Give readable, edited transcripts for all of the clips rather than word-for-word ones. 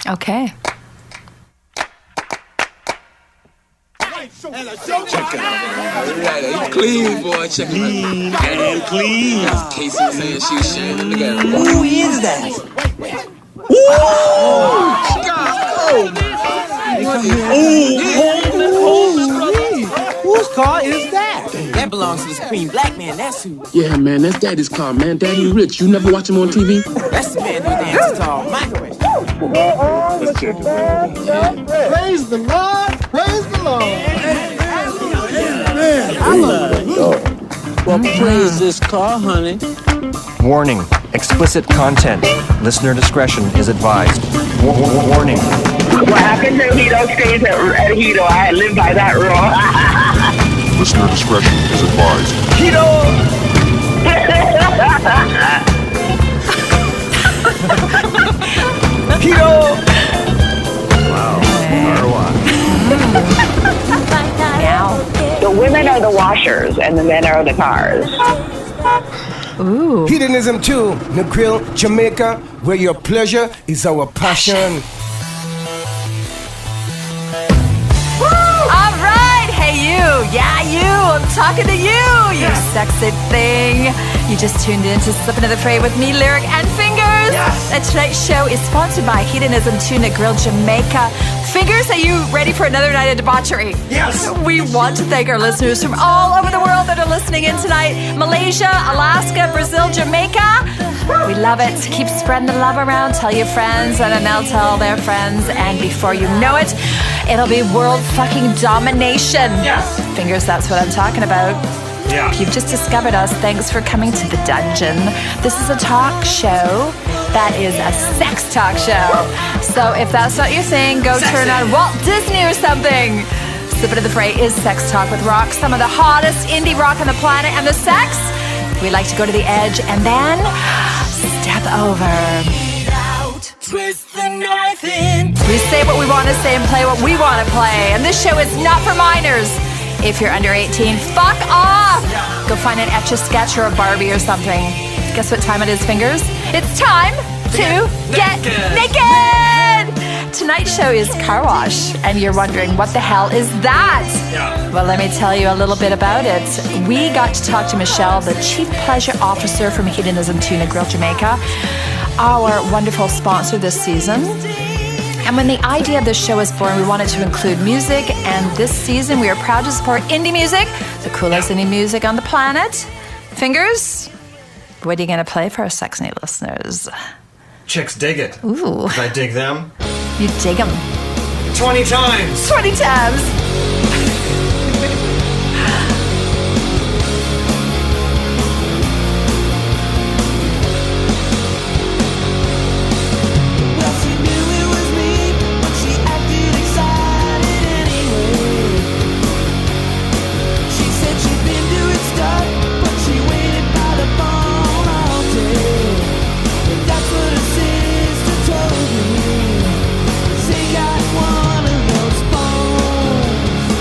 Okay. Check it out. Clean, boy. Check it out. Clean and clean. Casey saying she's sharing. Look at her. Who is that? Whose car is that? That belongs to the Supreme Black Man, that's who. Yeah, man, that's Daddy's car, man. Daddy Rich. You never watch him on TV? That's the man who dances to all my questions. Let's check it out. Praise the Lord! Praise the Lord! Man, I love it. Well, praise this car, honey. Warning, explicit content. Listener discretion is advised. Warning. What happened to Hedo stays at Hedo. I live by that rule. Listener discretion is advised. Hedo! Hedo! The women are the washers and the men are the cars. Ooh. Hedonism too, Negril, Jamaica, where your pleasure is our passion. All right. Hey, you. Yeah, you. I'm talking to you, you sexy thing. You just tuned in to Slip Into the Fray with me, Lyric and Fingers. And tonight's show is sponsored by Hedonism Tuna Grill Jamaica. Fingers, are you ready for another night of debauchery? Yes. We want to thank our listeners from all over the world that are listening in tonight. Malaysia, Alaska, Brazil, Jamaica. We love it. Keep spreading the love around. Tell your friends, and then they'll tell their friends. And before you know it, it'll be world fucking domination. Yes. Fingers, that's what I'm talking about. Yeah. If you've just discovered us, thanks for coming to the dungeon. This is a talk show that is a sex talk show. So if that's not your thing, go turn on Walt Disney or something. Slip Into the Fray is sex talk with rock, some of the hottest indie rock on the planet, and the sex. We like to go to the edge and then step over. Twist the knife in. We say what we want to say and play what we want to play. And this show is not for minors. If you're under 18, fuck off! Go find an Etch-a-Sketch or a Barbie or something. Guess what time it is, Fingers? It's time to get naked! Tonight's show is Car Wash, and you're wondering, what the hell is that? Well, let me tell you a little bit about it. We got to talk to Michelle, the Chief Pleasure Officer from Hedonism Tuna Grill Jamaica, our wonderful sponsor this season. And when the idea of this show was born, we wanted to include music, and this season we are proud to support indie music, the coolest indie music on the planet. Fingers, what are you going to play for our sexy listeners? Chicks dig it. Ooh, I dig them. you dig them. 20 times. 20 times. One of those phones.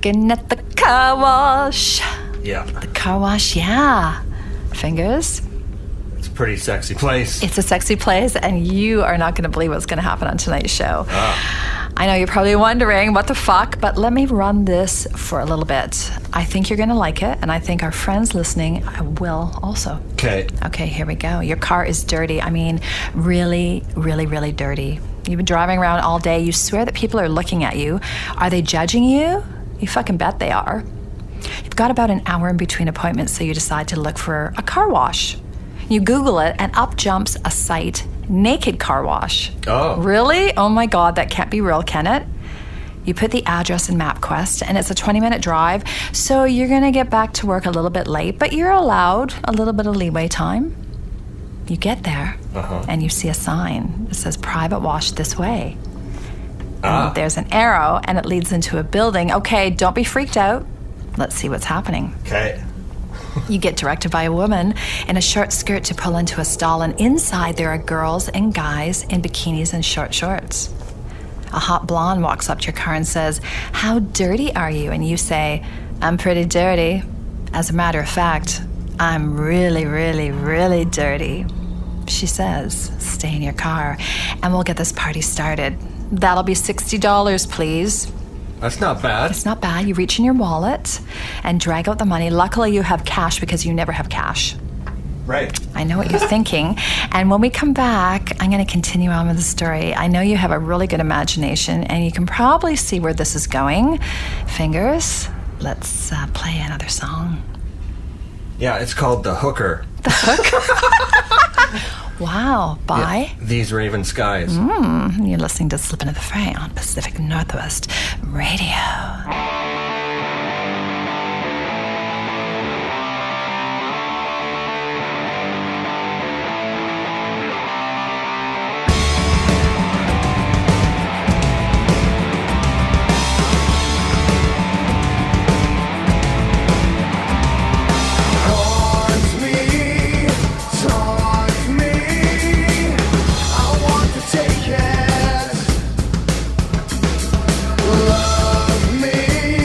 working at the car wash. Yeah. The car wash, yeah. Fingers. It's a pretty sexy place. It's a sexy place, and you are not going to believe what's going to happen on tonight's show. I know you're probably wondering, what the fuck? But let me run this for a little bit. I think you're going to like it, and I think our friends listening will also. Okay. Okay, here we go. Your car is dirty. I mean, really, really, really dirty. You've been driving around all day. You swear that people are looking at you. Are they judging you? You fucking bet they are. You've got about an hour in between appointments, so you decide to look for a car wash. You Google it, and up jumps a site, Naked Car Wash. Oh. Really? Oh my God, that can't be real, can it? You put the address in MapQuest, and it's a 20-minute drive, so you're gonna get back to work a little bit late, but you're allowed a little bit of leeway time. You get there, and you see a sign. It says private wash this way. And there's an arrow, and it leads into a building. Okay, don't be freaked out. Let's see what's happening. Okay. You get directed by a woman in a short skirt to pull into a stall, and inside there are girls and guys in bikinis and short shorts. A hot blonde walks up to your car and says, "How dirty are you?" And you say, "I'm pretty dirty. As a matter of fact, I'm really, really, really dirty." She says, "Stay in your car, and we'll get this party started. That'll be $60, please." That's not bad. It's not bad. You reach in your wallet and drag out the money. Luckily, you have cash because you never have cash. Right. I know what you're thinking. And when we come back, I'm going to continue on with the story. I know you have a really good imagination, and you can probably see where this is going. Fingers, let's play another song. Yeah, it's called The Hooker. The Hooker? Wow. By? Yeah, These Raven Skies. You're listening to Slip Into the Fray on Pacific Northwest Radio. Love me.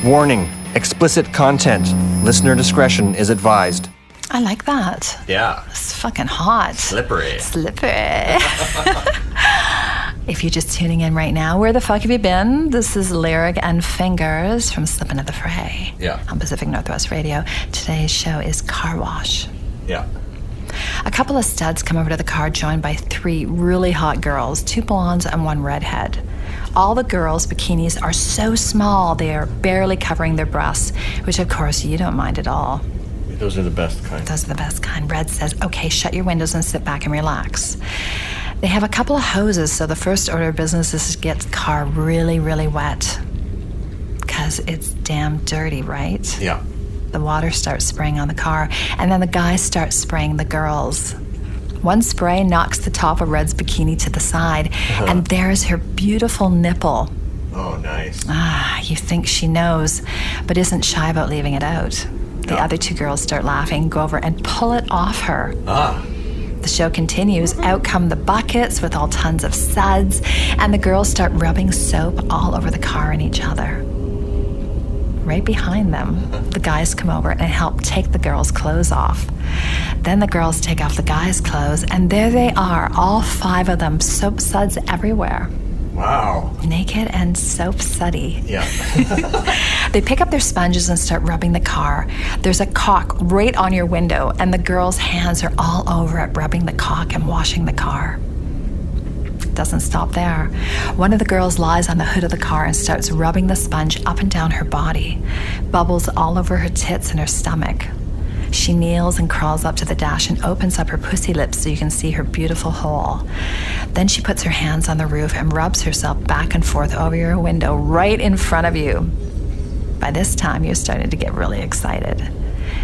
Warning, explicit content. Listener discretion is advised. I like that. Yeah. It's fucking hot. Slippery. Slippery. If you're just tuning in right now, where the fuck have you been? This is Lyric and Fingers from Slip Into the Fray. Yeah. On Pacific Northwest Radio. Today's show is Car Wash. Yeah. A couple of studs come over to the car joined by 3 really hot girls, 2 blondes and 1 redhead. All the girls' bikinis are so small they are barely covering their breasts, which of course you don't mind at all. Those are the best kind. Those are the best kind. Red says, okay, shut your windows and sit back and relax. They have a couple of hoses, so the first order of business is to get the car really, really wet. Because it's damn dirty, right? Yeah. The water starts spraying on the car, and then the guys start spraying the girls. One spray knocks the top of Red's bikini to the side, and there's her beautiful nipple. Oh, nice. You think she knows, but isn't shy about leaving it out. The other 2 girls start laughing, go over and pull it off her. The show continues. Out come the buckets with all tons of suds, and the girls start rubbing soap all over the car and each other. Right behind them, the guys come over and help take the girls' clothes off. Then the girls take off the guys' clothes, and there they are, all 5 of them, soap suds everywhere. Wow. Naked and soap suddy. Yeah. They pick up their sponges and start rubbing the car. There's a caulk right on your window, and the girls' hands are all over it, rubbing the caulk and washing the car. Doesn't stop there. One of the girls lies on the hood of the car and starts rubbing the sponge up and down her body. Bubbles all over her tits and her stomach. She kneels and crawls up to the dash and opens up her pussy lips so you can see her beautiful hole. Then she puts her hands on the roof and rubs herself back and forth over your window right in front of you. By this time, you're starting to get really excited.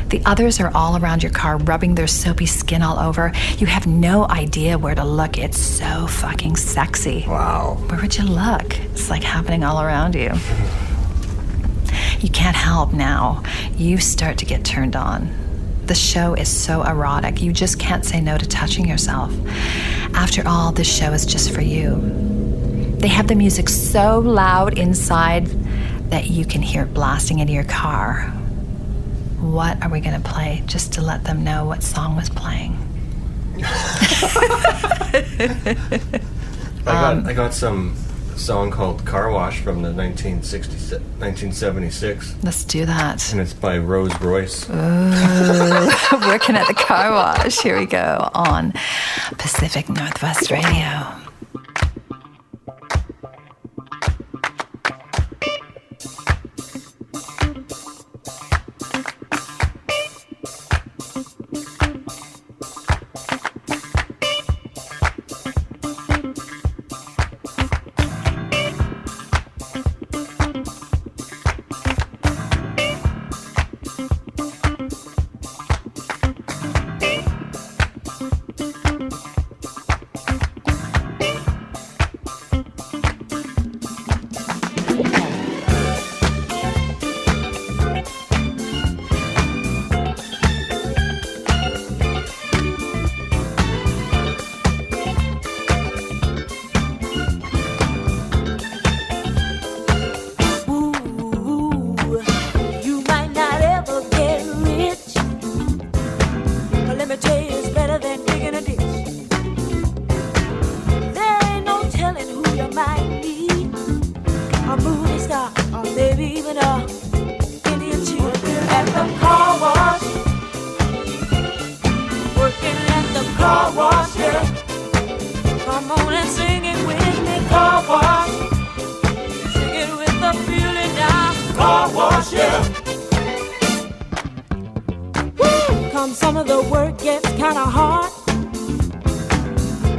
The others are all around your car, rubbing their soapy skin all over. You have no idea where to look. It's so fucking sexy. Wow. Where would you look? It's like happening all around you. You can't help now. You start to get turned on. The show is so erotic, you just can't say no to touching yourself. After all, this show is just for you. They have the music so loud inside that you can hear it blasting into your car. What are we going to play just to let them know what song was playing? I got some song called Car Wash from the 1976. Let's do that. And it's by Rose Royce. Working at the car wash. Here we go on Pacific Northwest Radio. Some of the work gets kinda hard,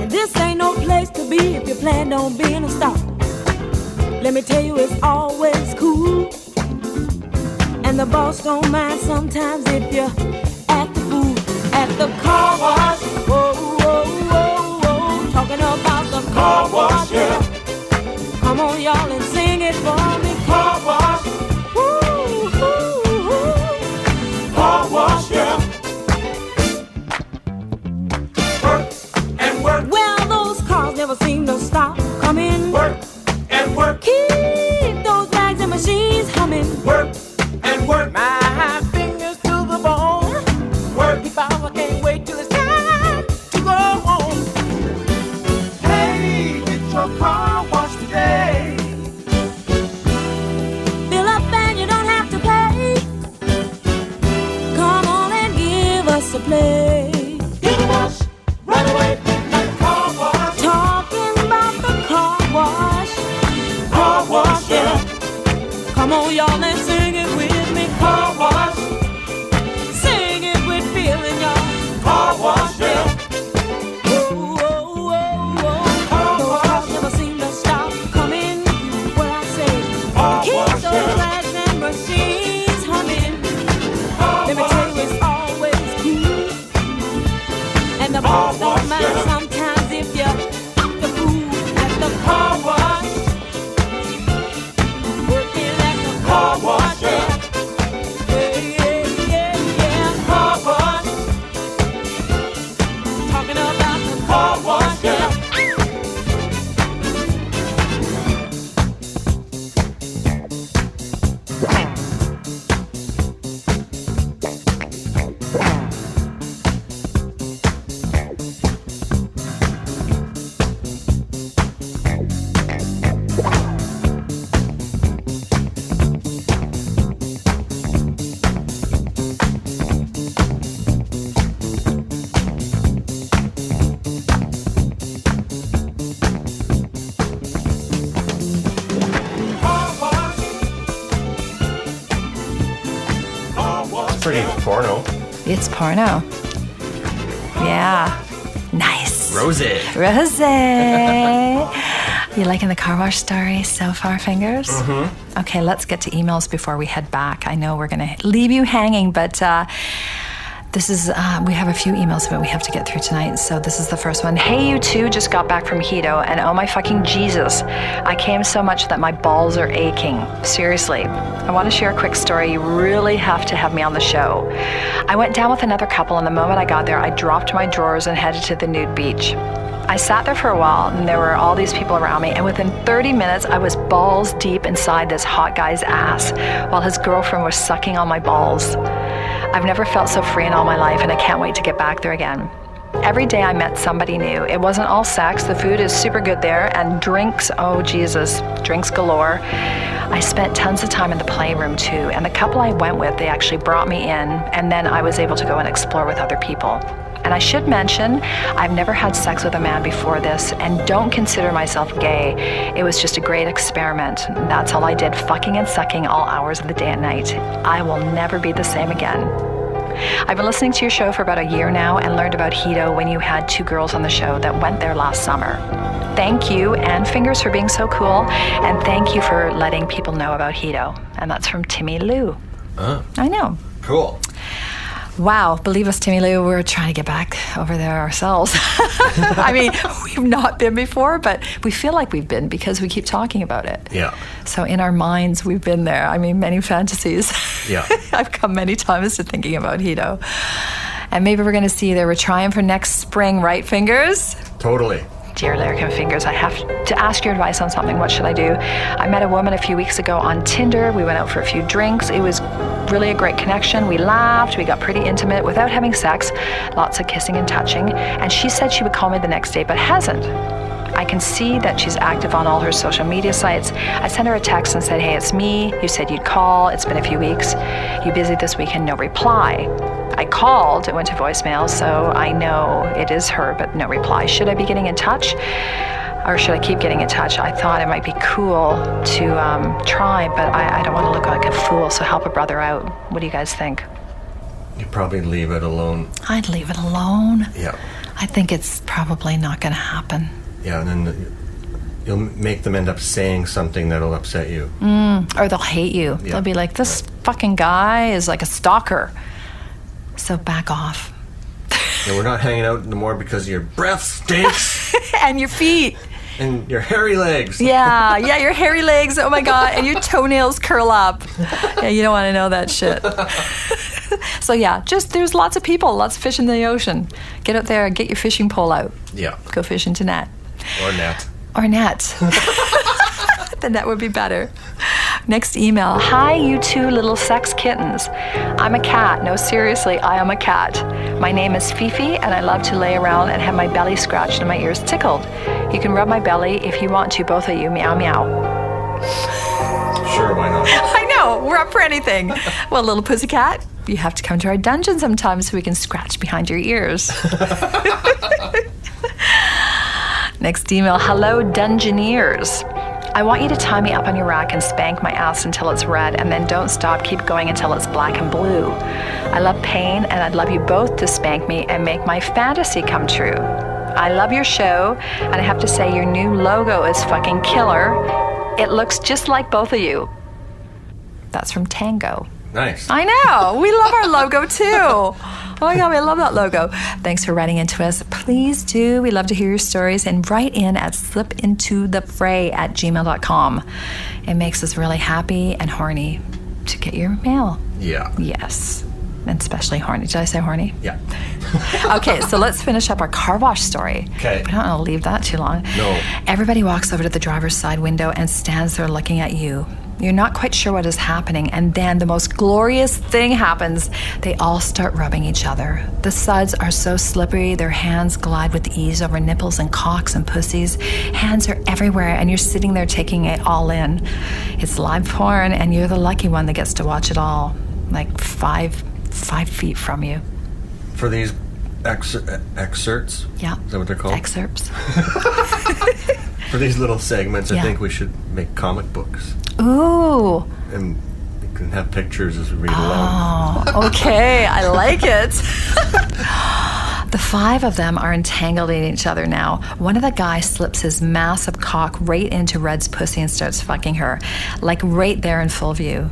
and this ain't no place to be if you plan on being a star. Let me tell you, it's always cool, and the boss don't mind sometimes if you act the fool at the car wash. Whoa, whoa, whoa, whoa, talking about the car wash, yeah. Come on, y'all, and sing it for me. Car wash. Woo, woo, woo. Car wash, yeah. Well, those cars never seem to stop coming. Work and work. Keep those bags and machines humming. Work Oh, y'all, let's sing it with me. Car wash. Sing it with feeling, y'all. Car wash, yeah. Oh, oh, oh, oh. Car wash. Never seem to stop coming. What I say. Keep those rags and machines humming. Let me tell you, it's always cool. And the boss don't matter sometimes if you act the fool at the car wash. Working at the car wash, yeah. Yeah, yeah, yeah, yeah. Car wash. Talking about the car wash, yeah. Pretty porno. It's porno. Yeah. Nice. Rose. Rose. You liking the car wash story so far, Fingers? Mm-hmm. Okay, let's get to emails before we head back. I know we're going to leave you hanging, but this is, we have a few emails that we have to get through tonight, so this is the first one. Hey, you two, just got back from Hedo, and oh my fucking Jesus, I came so much that my balls are aching. Seriously. I want to share a quick story. You really have to have me on the show. I went down with another couple, and the moment I got there, I dropped my drawers and headed to the nude beach. I sat there for a while, and there were all these people around me, and within 30 minutes, I was balls deep inside this hot guy's ass, while his girlfriend was sucking on my balls. I've never felt so free in all my life, and I can't wait to get back there again. Every day I met somebody new. It wasn't all sex. The food is super good there, and drinks, oh Jesus, drinks galore. I spent tons of time in the playroom too, and the couple I went with, they actually brought me in, and then I was able to go and explore with other people. And I should mention, I've never had sex with a man before this, and don't consider myself gay. It was just a great experiment. That's all I did, fucking and sucking all hours of the day and night. I will never be the same again. I've been listening to your show for about a year now and learned about Hedo when you had two girls on the show that went there last summer. Thank you, and Fingers, for being so cool, and thank you for letting people know about Hedo. And that's from Timmy Lou. I know. Cool. Wow, believe us, Timmy Lou, we're trying to get back over there ourselves. I mean, we've not been before, but we feel like we've been because we keep talking about it. Yeah. So in our minds, we've been there. I mean, many fantasies. Yeah. I've come many times to thinking about Hedo. And maybe we're going to see you there. We're trying for next spring, right, Fingers? Totally. Dear Lyric and Fingers, I have to ask your advice on something. What should I do? I met a woman a few weeks ago on Tinder. We went out for a few drinks. It was really a great connection. We laughed. We got pretty intimate without having sex. Lots of kissing and touching. And she said she would call me the next day, but hasn't. I can see that she's active on all her social media sites. I sent her a text and said, hey, it's me. You said you'd call. It's been a few weeks. You busy this weekend? No reply. I called, it went to voicemail, so I know it is her, but no reply. Should I be getting in touch? Or should I keep getting in touch? I thought it might be cool to try, but I don't want to look like a fool, so help a brother out. What do you guys think? You probably leave it alone. I'd leave it alone. Yeah. I think it's probably not going to happen. Yeah, and then you'll make them end up saying something that'll upset you. Or they'll hate you. Yeah. They'll be like, this fucking guy is like a stalker. So back off. Yeah, we're not hanging out anymore because your breath stinks. And your feet. And your hairy legs. Yeah, your hairy legs, oh my God, and your toenails curl up. Yeah, you don't want to know that shit. So yeah, just there's lots of people, lots of fish in the ocean. Get out there, get your fishing pole out. Yeah. Go fishing to net. Or net. Or net. The net would be better. Next email. Hi, you two little sex kittens. I'm a cat. No, seriously, I am a cat. My name is Fifi, and I love to lay around and have my belly scratched and my ears tickled. You can rub my belly if you want to, both of you. Meow, meow. Sure, why not? I know, we're up for anything. Well, little pussycat, you have to come to our dungeon sometime so we can scratch behind your ears. Next email. Hello, Dungeoneers. I want you to tie me up on your rack and spank my ass until it's red, and then don't stop, keep going until it's black and blue. I love pain, and I'd love you both to spank me and make my fantasy come true. I love your show, and I have to say your new logo is fucking killer. It looks just like both of you. That's from Tango. Nice. I know. We love our logo too. Oh my God, we love that logo. Thanks for writing into us. Please do. We love to hear your stories, and write in at slipintothefray@gmail.com. It makes us really happy and horny to get your mail. Yeah. Yes. And especially horny. Did I say horny? Yeah. Okay, so let's finish up our car wash story. Okay. We don't want to leave that too long. No. Everybody walks over to the driver's side window and stands there looking at you. You're not quite sure what is happening, and then the most glorious thing happens. They all start rubbing each other. The suds are so slippery, their hands glide with ease over nipples and cocks and pussies. Hands are everywhere, and you're sitting there taking it all in. It's live porn, and you're the lucky one that gets to watch it all, like five feet from you. For these excerpts? Yeah. Is that what they're called? Excerpts. For these little segments, Yeah. I think we should make comic books. Ooh. And you can have pictures as we read along. Oh, okay. I like it. The 5 of them are entangled in each other now. One of the guys slips his massive cock right into Red's pussy and starts fucking her, like right there in full view.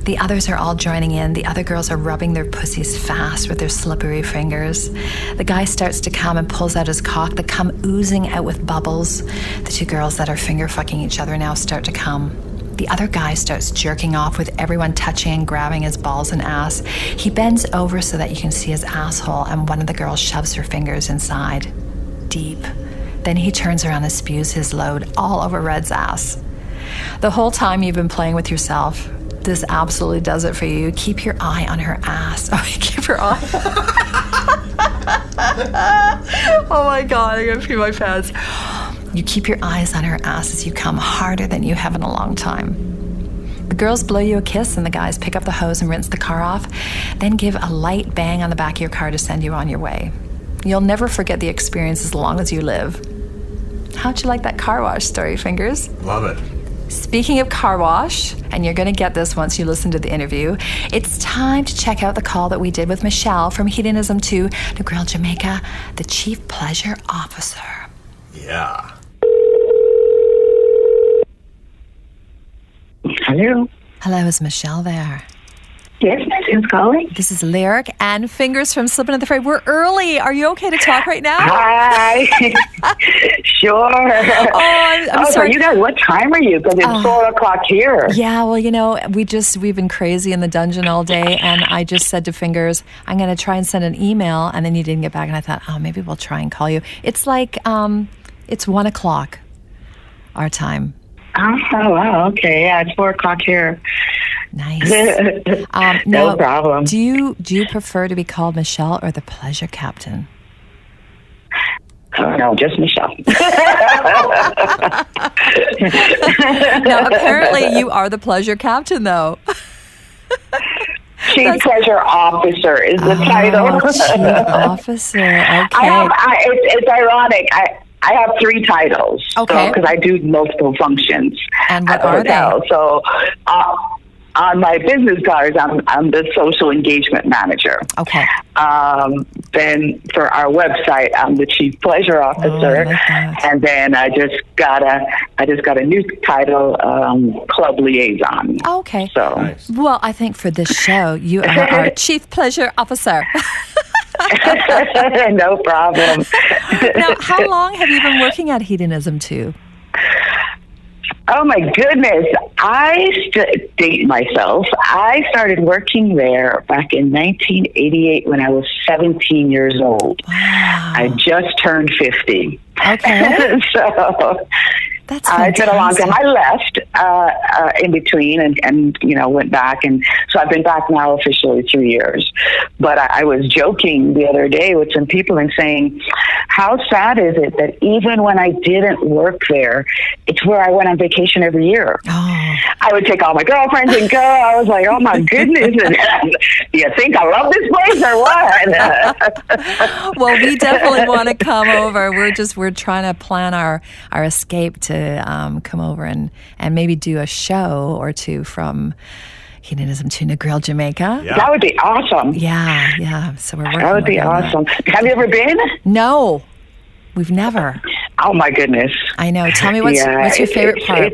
The others are all joining in. The other girls are rubbing their pussies fast with their slippery fingers. The guy starts to come and pulls out his cock, the cum oozing out with bubbles. The 2 girls that are finger fucking each other now start to come. The other guy starts jerking off with everyone touching and grabbing his balls and ass. He bends over so that you can see his asshole, and one of the girls shoves her fingers inside, deep. Then he turns around and spews his load all over Red's ass. The whole time you've been playing with yourself, this absolutely does it for you. Keep your eye on her ass. Oh, you keep your eye. Oh my God, I'm gonna pee my pants. You keep your eyes on her ass as you come harder than you have in a long time. The girls blow you a kiss, and the guys pick up the hose and rinse the car off, then give a light bang on the back of your car to send you on your way. You'll never forget the experience as long as you live. How'd you like that car wash story, Fingers? Love it. Speaking of car wash, and you're going to get this once you listen to the interview, it's time to check out the call that we did with Michelle from Hedonism to Negril, Jamaica, the Chief Pleasure Officer. Yeah. Hello. Hello, is Michelle there? Yes, who's calling? This is Lyric and Fingers from Slippin' Into the Fray. We're early. Are you okay to talk right now? Hi. Sure. I'm sorry. So you guys, what time are you? Because it's 4 o'clock here. Yeah, well, you know, we've been crazy in the dungeon all day, and I just said to Fingers, I'm going to try and send an email, and then you didn't get back, and I thought, maybe we'll try and call you. It's like, it's 1 o'clock our time. Oh, wow. Okay. Yeah, it's 4 o'clock here. Nice. No problem. Do you prefer to be called Michelle or the Pleasure Captain? Oh, no, just Michelle. Now, apparently you are the Pleasure Captain, though. Chief Pleasure Officer is the title. Chief Officer. Okay. It's ironic. I have 3 titles. Okay. Because I do multiple functions. And what at the are hotel. they? So on my business cards, I'm the social engagement manager. Okay. Then for our website, I'm the Chief Pleasure Officer. I like that. And then I just got a new title, Club Liaison. Okay. So Nice. Well, I think for this show, you are our Chief Pleasure Officer. no problem. Now, how long have you been working at Hedonism 2? Oh my goodness. I date myself. I started working there back in 1988 when I was 17 years old. Wow. I just turned 50. Okay. So That's it's been a long time. fantastic. I left in between and went back. And so I've been back now officially 3 years. But I was joking the other day with some people and saying, how sad is it that even when I didn't work there, it's where I went on vacation every year. Oh. I would take all my girlfriends and go. I was like, oh my goodness. And, do you think I love this place or what? Well, we definitely want to come over. We're trying to plan our escape to to come over and maybe do a show or two from Hedonism to Negril, Jamaica. Yeah. That would be awesome. Yeah. So we're working. That would be awesome. Have you ever been? No, we've never. Oh my goodness. I know. Tell me what's your favorite part?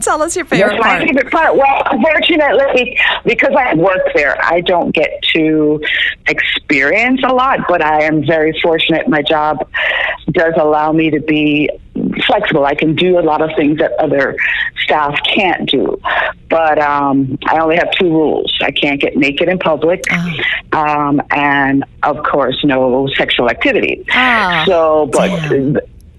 Tell us your favorite part. My favorite part. Well, unfortunately, because I work there, I don't get to experience a lot, but I am very fortunate. My job does allow me to be flexible. I can do a lot of things that other staff can't do. But I only have 2 rules. I can't get naked in public, and, of course, no sexual activity.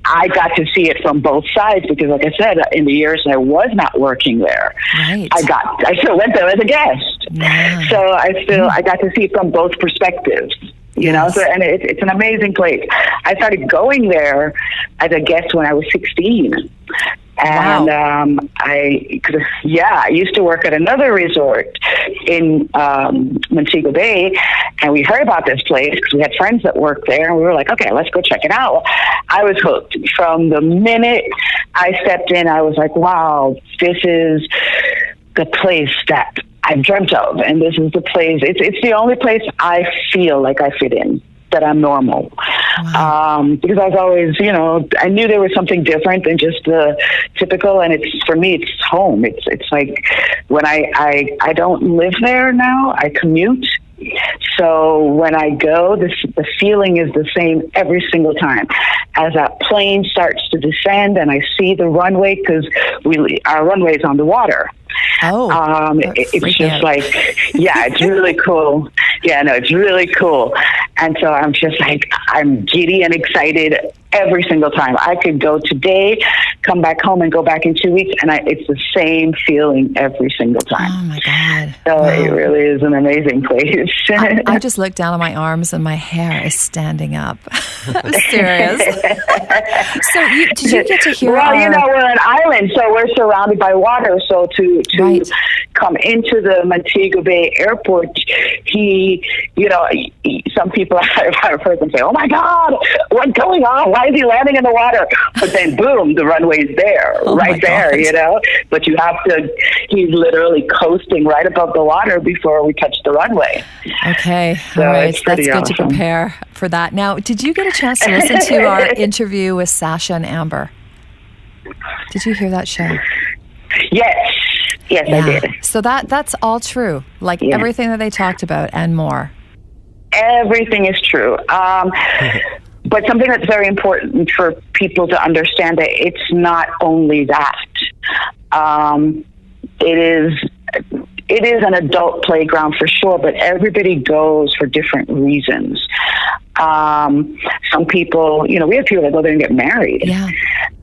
I got to see it from both sides because, like I said, in the years I was not working there, right. I still went there as a guest. Yeah. So I got to see it from both perspectives. You know, so, and it's an amazing place. I started going there as a guest when I was 16. And I used to work at another resort in Montego Bay, and we heard about this place because we had friends that worked there, and we were like, okay, let's go check it out. I was hooked. From the minute I stepped in, I was like, wow, this is the place that I've dreamt of, and this is the place. It's the only place I feel like I fit in, that I'm normal. Wow. Because I was always, I knew there was something different than just the typical, and for me, it's home. It's like when I don't live there now, I commute. So when I go, the feeling is the same every single time. As that plane starts to descend and I see the runway, because our runway is on the water. It's just like, it's really cool. Yeah, no, it's really cool. And so I'm just like, I'm giddy and excited every single time. I could go today, come back home, and go back in 2 weeks, and it's the same feeling every single time. Oh my God! So it really is an amazing place. I just looked down at my arms and my hair is standing up. I'm serious. So did you get to hear? Well, we're an island, so we're surrounded by water. So to come into the Montego Bay airport, some people I've heard them say, "Oh my God, what's going on? Why is he landing in the water?" But then, boom, the runway's there, right there. But you have to. He's literally coasting right above the water before we touch the runway. Okay, so all right, that's good awesome. to prepare for that. Now, did you get a chance to listen to our interview with Sasha and Amber? Did you hear that show? Yes, I did. So that's all true, like everything that they talked about and more. Everything is true. But something that's very important for people to understand, that it's not only that. It is an adult playground for sure, but everybody goes for different reasons. Some people, we have people that go there and get married. Yeah.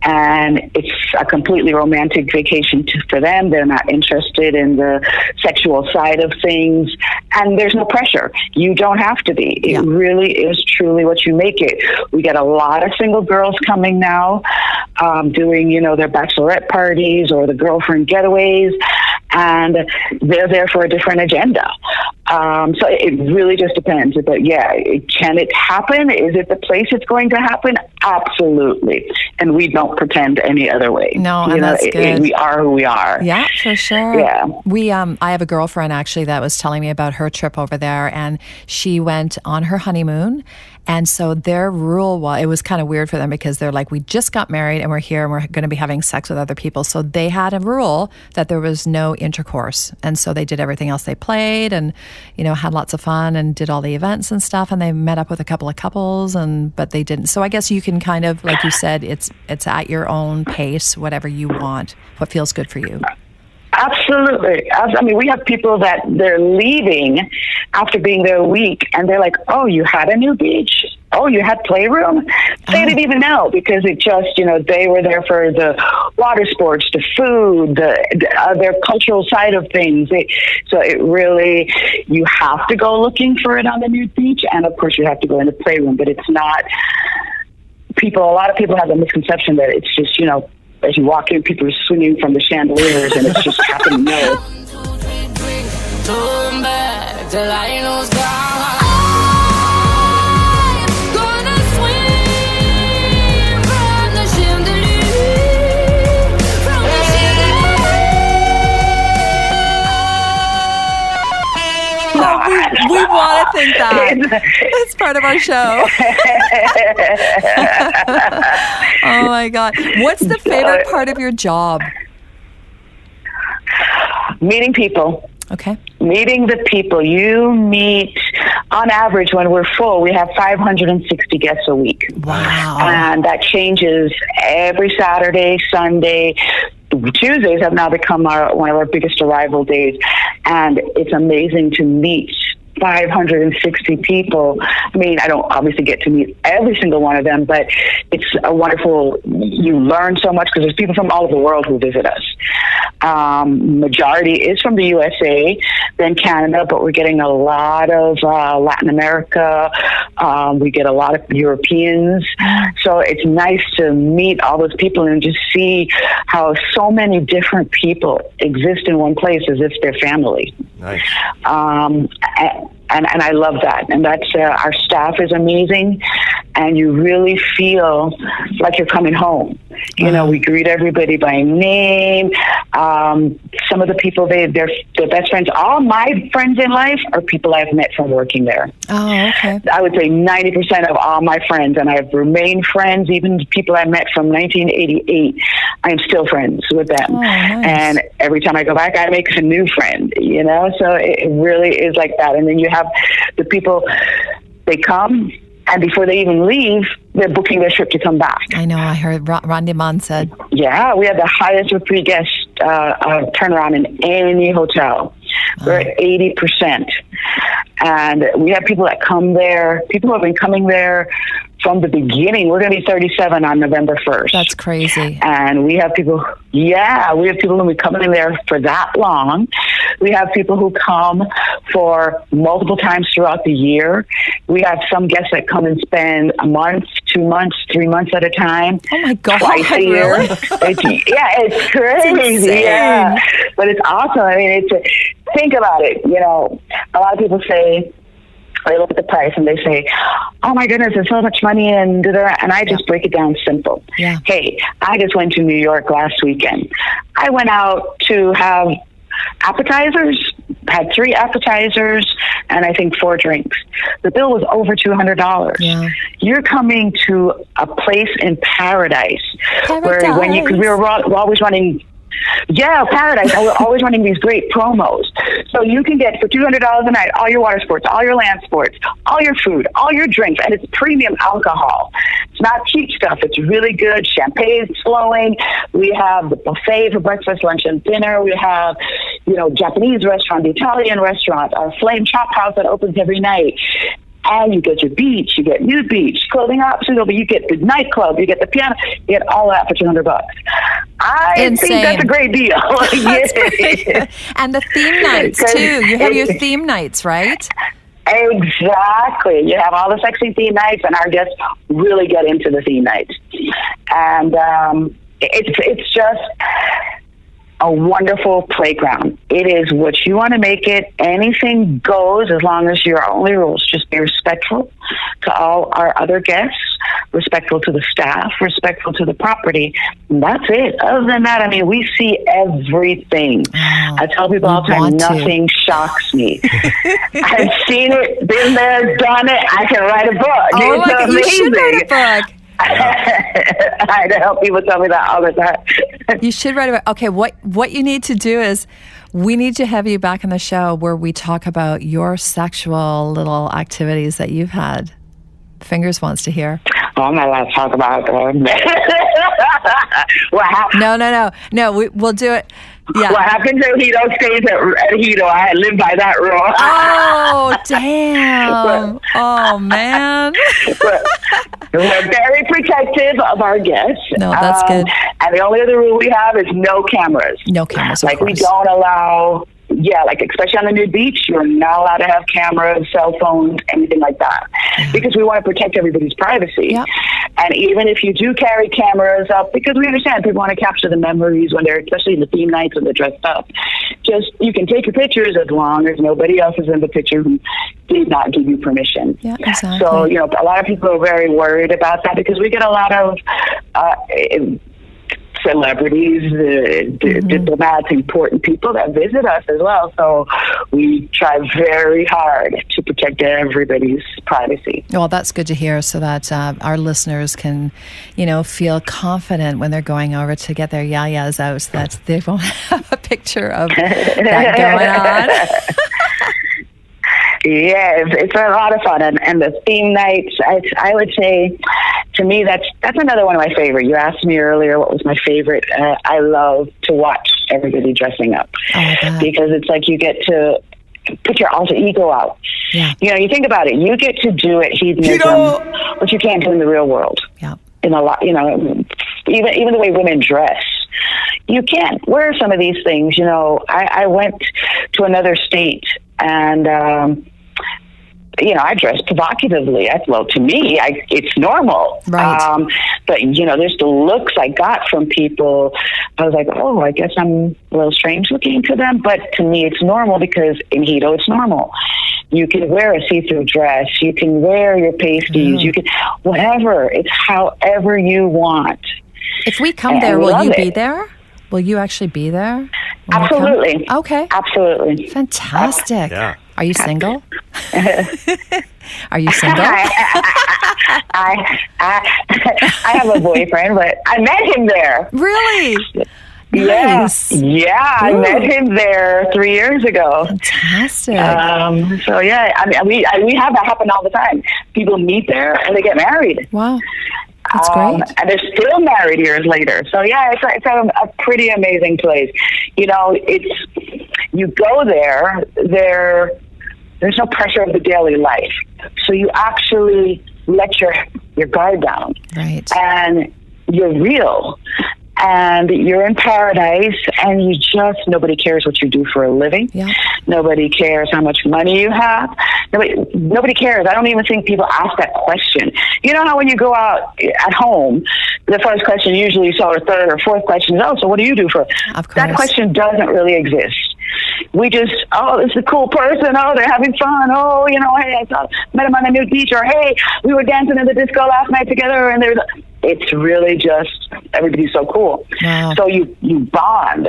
And it's a completely romantic vacation for them. They're not interested in the sexual side of things. And there's no pressure. You don't have to be. It really is truly what you make it. We get a lot of single girls coming now, doing, their bachelorette parties or the girlfriend getaways. And they're there for a different agenda. So it really just depends. But can it happen? Is it the place it's going to happen? Absolutely. And we don't pretend any other way. No, and that's good. We are who we are. Yeah, for sure. Yeah. I have a girlfriend actually that was telling me about her trip over there, and she went on her honeymoon. And so their rule it was kind of weird for them because they're like, we just got married and we're here and we're going to be having sex with other people. So they had a rule that there was no intercourse. And so they did everything else. They played and, had lots of fun and did all the events and stuff. And they met up with a couple of couples, but they didn't. So I guess you can kind of, like you said, it's at your own pace, whatever you want, what feels good for you. Absolutely. I mean, we have people that they're leaving after being there a week, and they're like, oh, you had a new beach? Oh, you had playroom? They didn't even know, because it just, they were there for the water sports, the food, their cultural side of things. So it really, you have to go looking for it on the nude beach, and of course you have to go in the playroom, but it's not, a lot of people have the misconception that it's just, as you walk in, people are swinging from the chandeliers, and it's just happening. No. I'm gonna swing from the chandelier. think that. It's part of our show. Oh my God. What's the favorite part of your job? Meeting people. Okay. Meeting the people. You meet, on average, when we're full, we have 560 guests a week. Wow. And that changes every Saturday, Sunday. Tuesdays have now become one of our biggest arrival days. And it's amazing to meet 560 people. I mean, I don't obviously get to meet every single one of them, but it's a wonderful, you learn so much because there's people from all over the world who visit us. Majority is from the USA, then Canada, but we're getting a lot of Latin America. We get a lot of Europeans. So it's nice to meet all those people and just see how so many different people exist in one place as if they're family. Nice. And I love that. And that's, our staff is amazing. And you really feel like you're coming home. You know, we greet everybody by name. Some of the people, they're best friends. All my friends in life are people I've met from working there. Oh, okay. I would say 90% of all my friends, and I've remained friends, even people I met from 1988, I'm still friends with them. Oh, nice. And every time I go back, I make a new friend, you know? So it really is like that. And then you have the people, they come, and before they even leave, they're booking their trip to come back. I know, I heard Randy Mann said. Yeah, we have the highest repeat guest turnaround in any hotel. We're at 80%. And we have people that come there, people who have been coming there from the beginning. We're going to be 37 on November 1st. That's crazy. And we have people, we have people who have been coming there for that long. We have people who come for multiple times throughout the year. We have some guests that come and spend a month, 2 months, 3 months at a time. Oh my God. Twice a year. Really? It's crazy. It's yeah. But it's awesome. I mean, think about it. You know, a lot of people say, they look at the price and they say, oh my goodness, there's so much money, and I just break it down simple. Yeah. Hey, I just went to New York last weekend. I went out to have appetizers, had 3 appetizers, and I think 4 drinks. The bill was over $200. Yeah. You're coming to a place in paradise. Where when because we were always running. Yeah, paradise. And we're always running these great promos. So you can get for $200 a night all your water sports, all your land sports, all your food, all your drinks, and it's premium alcohol. It's not cheap stuff. It's really good. Champagne's flowing. We have the buffet for breakfast, lunch, and dinner. We have, Japanese restaurant, the Italian restaurant, our Flame Chop House that opens every night. And you get your beach, you get nude beach, clothing options, but you get the nightclub, you get the piano, you get all that for $200. I think that's a great deal. Great. And the theme nights too. You have your theme nights, right? Exactly. You have all the sexy theme nights, and our guests really get into the theme nights. And it's just a wonderful playground. It is what you want to make it. Anything goes as long as your only rules. Just be respectful to all our other guests, respectful to the staff, respectful to the property. And that's it. Other than that, I mean, we see everything. I tell people all the time, nothing shocks me. I've seen it, been there, done it. I can write a book. Oh, it's amazing. You should write a book. I help people tell me that all the time. You should write about. Okay, what you need to do is we need to have you back on the show where we talk about your sexual little activities that you've had. Fingers wants to hear. Oh, I'm not allowed to talk about what happened. No. We'll do it. Yeah. What happened to Hedo stays at Hedo. I live by that rule. Oh, damn. Oh, man. We're very protective of our guests. No, that's good. And the only other rule we have is no cameras. No cameras, of course. We don't allow, especially on the nude beach, you're not allowed to have cameras, cell phones, anything like that. Yeah. Because we want to protect everybody's privacy. Yep. And even if you do carry cameras up, because we understand people want to capture the memories when they're, especially in the theme nights when they're dressed up, you can take your pictures as long as nobody else is in the picture who did not give you permission. Yeah, exactly. So, a lot of people are very worried about that because we get a lot of celebrities, diplomats, important people that visit us as well. So we try very hard to protect everybody's privacy. Well, that's good to hear, so that our listeners can, feel confident when they're going over to get their yayas out, so that they won't have a picture of that going on. Yeah, it's a lot of fun, and the theme nights. I would say, to me, that's another one of my favorite. You asked me earlier what was my favorite. I love to watch everybody dressing up because it's like you get to put your alter ego out. Yeah. You think about it. You get to do at hedonism what you can't do in the real world. Yeah. In a lot, even the way women dress. You can't wear some of these things. I went to another state and. I dress provocatively. Well, to me, it's normal. Right. But, there's the looks I got from people. I was like, oh, I guess I'm a little strange looking to them. But to me, it's normal because in Hedo, it's normal. You can wear a see-through dress. You can wear your pasties. You can, whatever. It's however you want. If we come there, will you be there? Will you actually be there? Absolutely. Okay. Absolutely. Fantastic. Yeah. Are you single? Are you single? I have a boyfriend, but I met him there. Really? Nice. Yeah, I met him there 3 years ago. Fantastic. So yeah, we have that happen all the time. People meet there and they get married. Wow. That's great. And they're still married years later. So yeah, it's a pretty amazing place. You go there, there's no pressure of the daily life. So you actually let your guard down. Right. And you're real. And you're in paradise, and nobody cares what you do for a living. Yeah. Nobody cares how much money you have. Nobody cares. I don't even think people ask that question. You know how when you go out at home, the first question usually, the third or fourth question is, so what do you do for? Of course. That question doesn't really exist. We just, this is a cool person. They're having fun. Hey, I met him on a new beach. Or, hey, we were dancing in the disco last night together. And it's really just, everybody's so cool. Wow. So you bond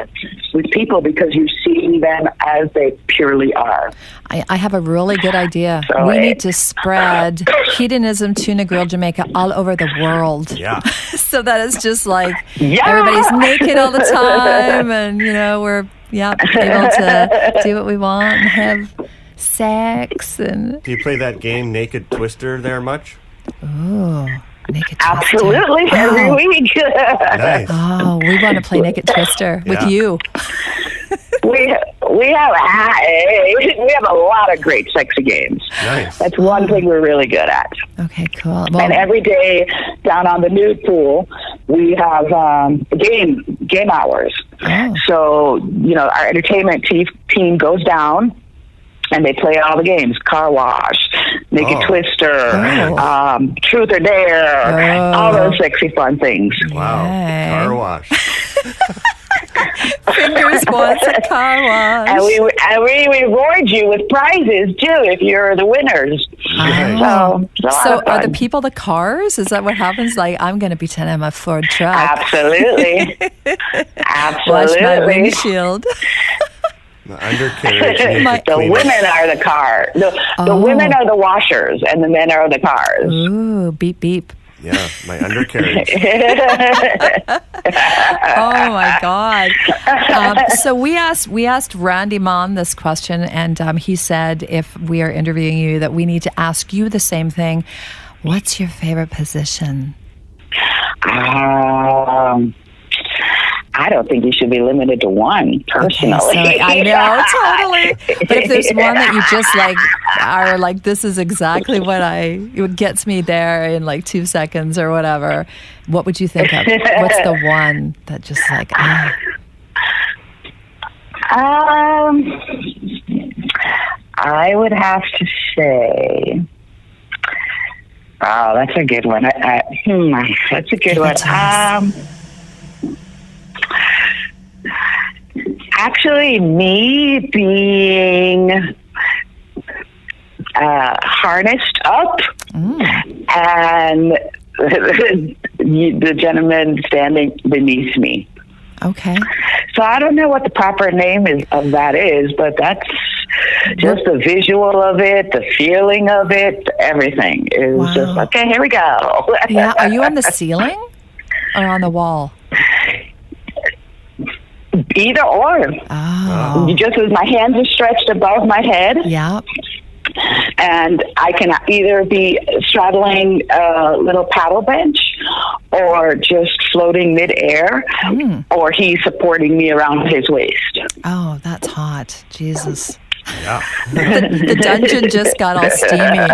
with people because you see them as they purely are. I have a really good idea. So we need to spread hedonism tuna grill Jamaica all over the world. Yeah. So that it's just like everybody's naked all the time, and we're able to do what we want and have sex. And Do you play that game Naked Twister there much? oh, Naked Twister. Absolutely, every week. Nice. Oh, we want to play Naked Twister with you. We have a lot of great sexy games. Nice. That's one thing we're really good at. Okay, cool. Well, And every day down on the nude pool, we have game hours. Oh. So our entertainment team goes down. And they play all the games: Car Wash, Naked Twister, Truth or Dare, all those sexy fun things. Wow. Yay. Car wash. Fingers wants a car wash. And we reward you with prizes too if you're the winners. Nice. So are the people the cars? Is that what happens? Like, I'm going to pretend I'm a Ford truck. Absolutely. Wash my windshield. The undercarriage. The women are the car. The women are the washers, and the men are the cars. Ooh, beep, beep. Yeah, my undercarriage. Oh my God! So we asked Randy Mon this question, and he said if we are interviewing you, that we need to ask you the same thing. What's your favorite position? I don't think you should be limited to one, personally. Okay, so I know, totally. But if there's one that you just are like, this is exactly it gets me there in like 2 seconds or whatever, what would you think of? What's the one that just like, I would have to say, that's a good one. That's a good one. Actually, me being harnessed up and the gentleman standing beneath me. Okay. So I don't know what the proper name of that is, but that's just the visual of it, the feeling of it, everything is just, okay, here we go. Yeah. Are you on the ceiling or on the wall? Either or. Oh. Just as my hands are stretched above my head. Yeah. And I can either be straddling a little paddle bench or just floating midair, or he's supporting me around his waist. Oh, that's hot. Jesus. Yeah. The dungeon just got all steamy.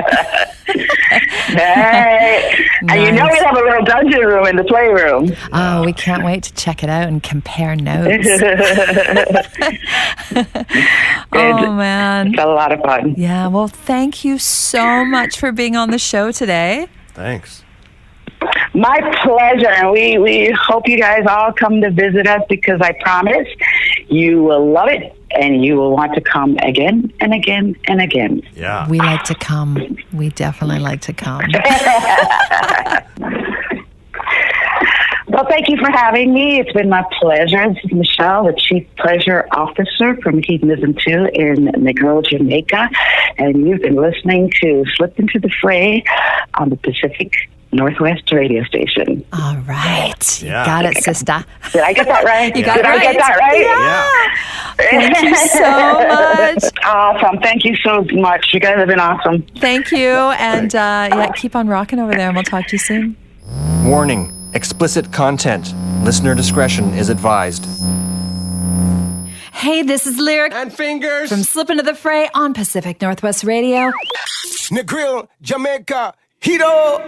Hey. Nice. And you know we have a little dungeon room in the playroom. Oh, we can't wait to check it out and compare notes. Oh, man. It's a lot of fun. Yeah, well, thank you so much for being on the show today. Thanks. My pleasure. And we hope you guys all come to visit us, because I promise you will love it and you will want to come again and again and again. Yeah. We like to come. We definitely like to come. Well, thank you for having me. It's been my pleasure. This is Michelle, the Chief Pleasure Officer from Hedonism 2 in Negril, Jamaica. And you've been listening to Slip Into the Fray on the Pacific Northwest radio station. All right. You Yeah. got it, sister. Did I get that right? You got Did it right. I get that right? Yeah. Thank you so much. Awesome. Thank you so much. You guys have been awesome. Thank you. And yeah, keep on rocking over there, and we'll talk to you soon. Warning. Explicit content. Listener discretion is advised. Hey, this is Lyric And Fingers. from Slip Into the Fray on Pacific Northwest Radio. Negril, Jamaica, Hedo.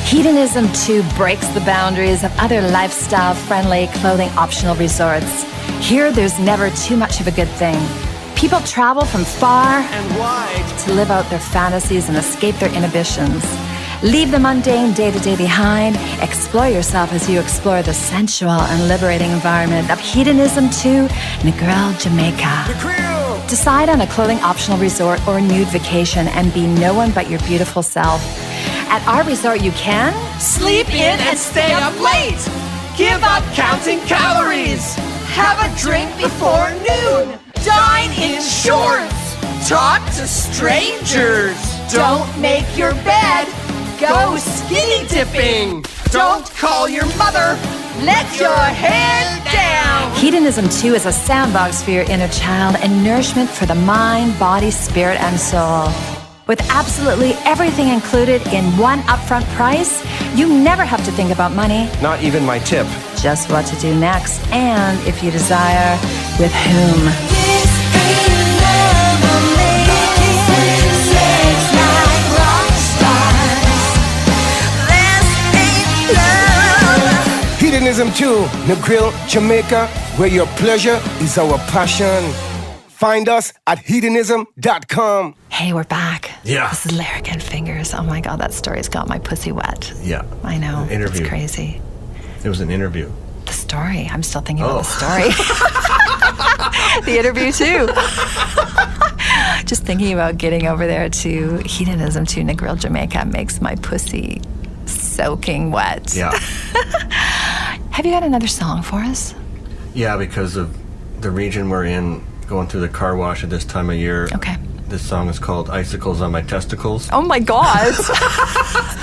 Hedonism 2 breaks the boundaries of other lifestyle-friendly, clothing-optional resorts. Here, there's never too much of a good thing. People travel from far And wide. to live out their fantasies and escape their inhibitions. Leave the mundane day-to-day behind. Explore yourself as you explore the sensual and liberating environment of Hedonism 2, Negril, Jamaica. Negril. Decide on a clothing-optional resort or nude vacation and be no one but your beautiful self. At our resort, you can Sleep in and stay up late. Give up counting calories. Have a drink before noon. Dine in shorts. Talk to strangers. Don't make your bed. Go skinny dipping. Don't call your mother. Let your head down. Hedonism 2 is a sandbox for your inner child and nourishment for the mind, body, spirit, and soul. With absolutely everything included in one upfront price, you never have to think about money, Not even my tip. just what to do next, and if you desire, with whom. Hedonism 2, Negril, Jamaica, where your pleasure is our passion. Find us at hedonism.com. Hey, we're back. Yeah. This is Lyric and Fingers. Oh my God, that story's got my pussy wet. Yeah. I know. Interview. It's crazy. It was an interview. The story. I'm still thinking about the story. The interview, too. Just thinking about getting over there to Hedonism 2, Negril, Jamaica makes my pussy soaking wet. Yeah. Have you got another song for us? Yeah, because of the region we're in, going through the car wash at this time of year. Okay. This song is called Icicles on My Testicles. Oh my God.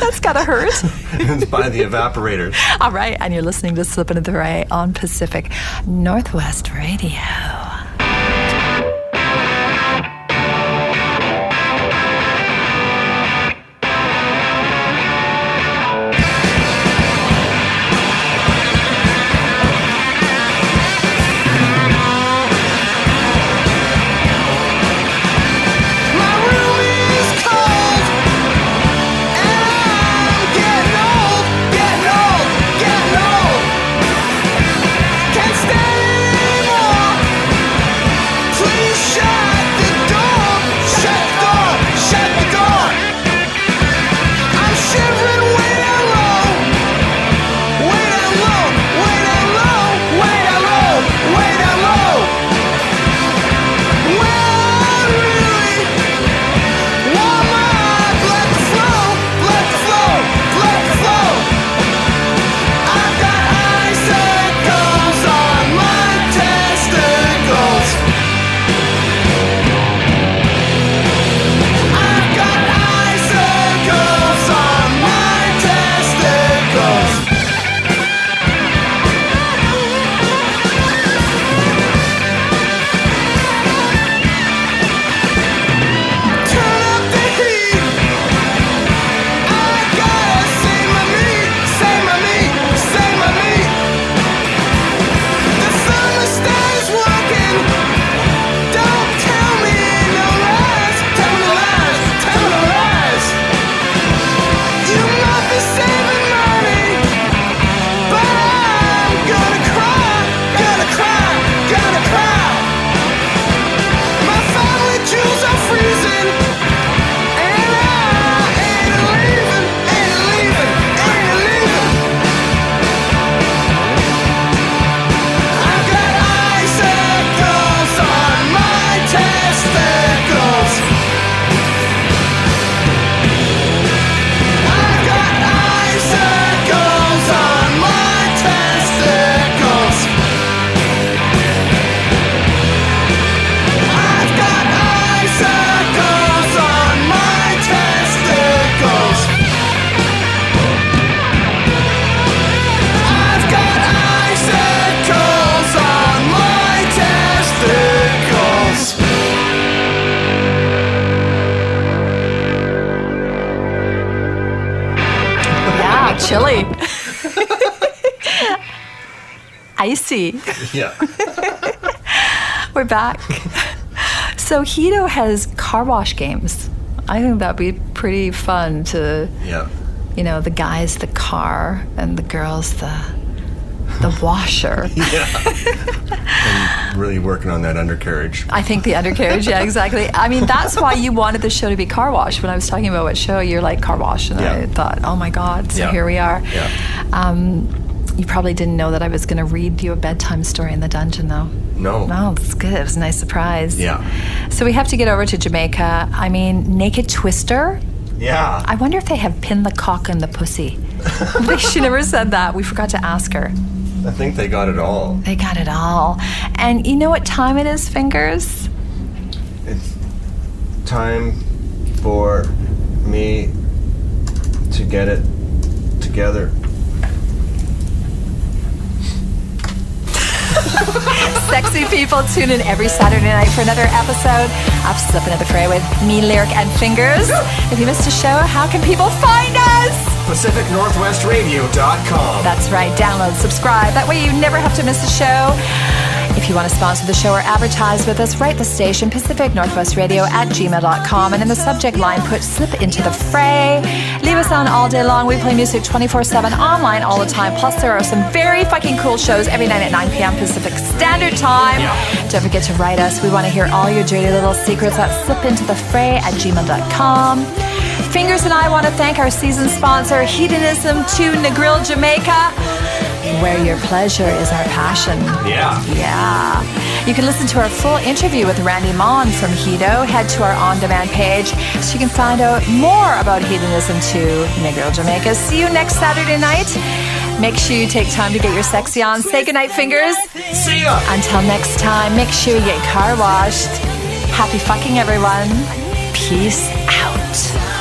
That's gotta hurt. It's by the Evaporators. All right, and you're listening to Slip Into the Fray on Pacific Northwest Radio. Can't stay more. chilly. Icy. Yeah. We're back. So Hedo has car wash games. I think that'd be pretty fun to, you know, the guys the car and the girls the washer. And really working on that undercarriage. I think the undercarriage, yeah, exactly. I mean, that's why you wanted the show to be car wash. When I was talking about what show, you're like car wash, and I thought, oh my God, so here we are. Yeah. You probably didn't know that I was going to read you a bedtime story in the dungeon, though. No. No, it's good. It was a nice surprise. Yeah. So we have to get over to Jamaica. I mean, Naked Twister. Yeah. I wonder if they have Pin the Cock in the Pussy. She never said that. We forgot to ask her. I think they got it all. They got it all. And you know what time it is, Fingers? It's time for me to get it together. Sexy people, tune in every Saturday night for another episode of Slippin' at the Fray with me, Lyric and Fingers. If you missed a show, how can people find us? PacificNorthwestRadio.com. That's right. Download, subscribe. That way you never have to miss a show. If you want to sponsor the show or advertise with us, write the station PacificNorthwestRadio@gmail.com, and in the subject line put Slip Into the Fray. Leave us on all day long. We play music 24/7 online all the time. Plus there are some very fucking cool shows every night at 9 p.m. Pacific Standard Time. Don't forget to write us. We want to hear all your dirty little secrets at slipintothefray@gmail.com. Fingers and I want to thank our season sponsor, Hedonism to Negril, Jamaica, where your pleasure is our passion. Yeah. Yeah. You can listen to our full interview with Randy Mon from Hedo. Head to our on-demand page so you can find out more about Hedonism to Negril, Jamaica. See you next Saturday night. Make sure you take time to get your sexy on. Say goodnight, Fingers. See ya. Until next time, make sure you get car washed. Happy fucking, everyone. Peace out.